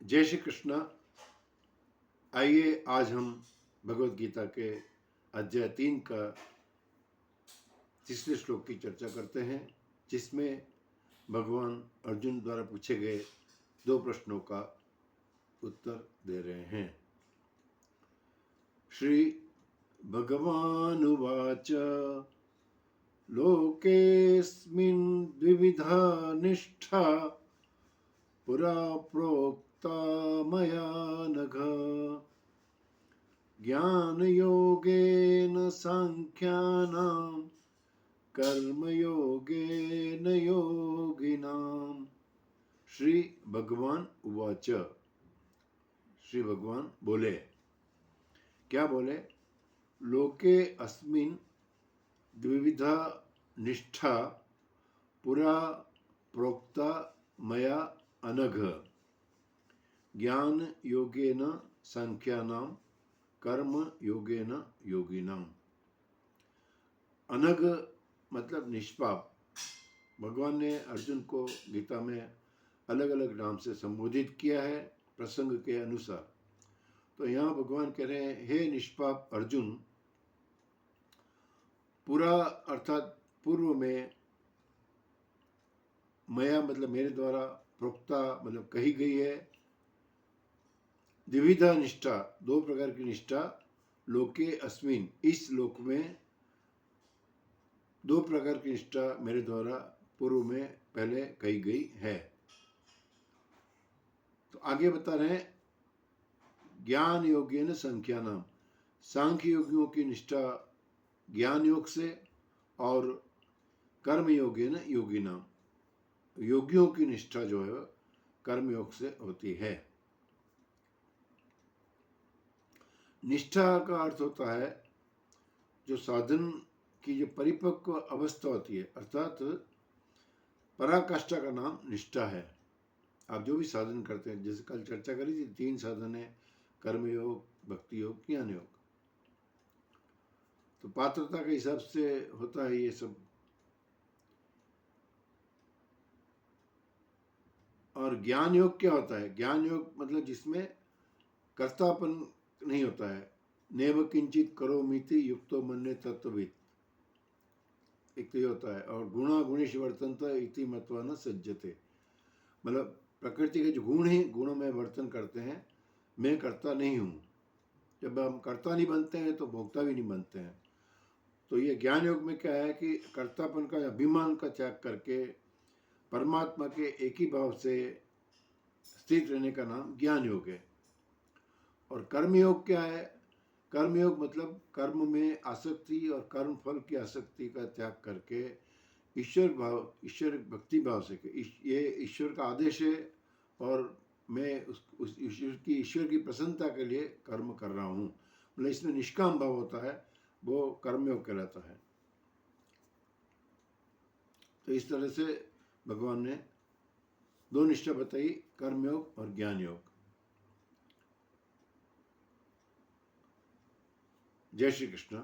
जय श्री कृष्ण। आइए आज हम भगवत गीता के अध्याय 3 का तीसरे श्लोक की चर्चा करते हैं, जिसमें भगवान अर्जुन द्वारा पूछे गए 2 प्रश्नों का उत्तर दे रहे हैं। श्री भगवानुवाच लोकेऽस्मिन् द्विविधा निष्ठा पुरा प्रोक्ता मया नघ ज्ञानयोगेन सांख्यानां कर्मयोगेन योगिनां। श्री भगवान उवाच। श्री भगवान बोले। क्या बोले? लोके अस्मिन् द्विविधा निष्ठा पुरा प्रोक्ता मया अनघ ज्ञान योगेन सांख्यानां कर्म योगेन योगिनां। अनघ मतलब निष्पाप। भगवान ने अर्जुन को गीता में अलग अलग नाम से संबोधित किया है प्रसंग के अनुसार। तो यहाँ भगवान कह रहे हैं, हे निष्पाप अर्जुन, पूरा अर्थात पूर्व में, मया मतलब मेरे द्वारा, प्रोक्ता मतलब कही गई है, द्विविधा निष्ठा 2 प्रकार की निष्ठा, लोके अस्मिन इस लोक में 2 प्रकार की निष्ठा मेरे द्वारा पूर्व में पहले कही गई है। तो आगे बता रहे हैं, ज्ञान योगेन संख्यानाम, सांख्य योगियों की निष्ठा ज्ञान योग से और कर्म योगेन योगिनाम, योगियों की निष्ठा जो है कर्म योग से होती है। निष्ठा का अर्थ होता है जो साधन की जो परिपक्व अवस्था होती है, अर्थात पराकाष्ठा का नाम निष्ठा है। आप जो भी साधन करते हैं, जैसे कल चर्चा करी थी, 3 साधन है, कर्मयोग, भक्ति योग, ज्ञान योग। तो पात्रता के हिसाब से होता है ये सब। और ज्ञान योग क्या होता है? ज्ञान योग मतलब जिसमें कर्तापन नहीं होता है। नेव किंचित करोमीति युक्तो मन्ये तत्ववित्, एक तो ये होता है। और गुणा गुणेश वर्तन्त इति मत्वा न सज्जते, मतलब प्रकृति के जो गुण हैं, गुणों में वर्तन करते हैं, मैं करता नहीं हूँ। जब हम कर्ता नहीं बनते हैं तो भोक्ता भी नहीं बनते हैं। तो ये ज्ञान योग में क्या है कि कर्तापन का, अभिमान का त्याग करके परमात्मा के एक ही भाव से स्थित रहने का नाम ज्ञान योग है। और कर्मयोग क्या है? कर्मयोग मतलब कर्म में आसक्ति और कर्म फल की आसक्ति का त्याग करके ईश्वर भाव, ईश्वर भक्ति भाव से, ये ईश्वर का आदेश है और मैं उस ईश्वर की प्रसन्नता के लिए कर्म कर रहा हूँ, मतलब इसमें निष्काम भाव होता है, वो कर्मयोग कहलाता है। तो इस तरह से भगवान ने 2 निष्ठा बताई, कर्मयोग और ज्ञान योग। जय श्री कृष्ण।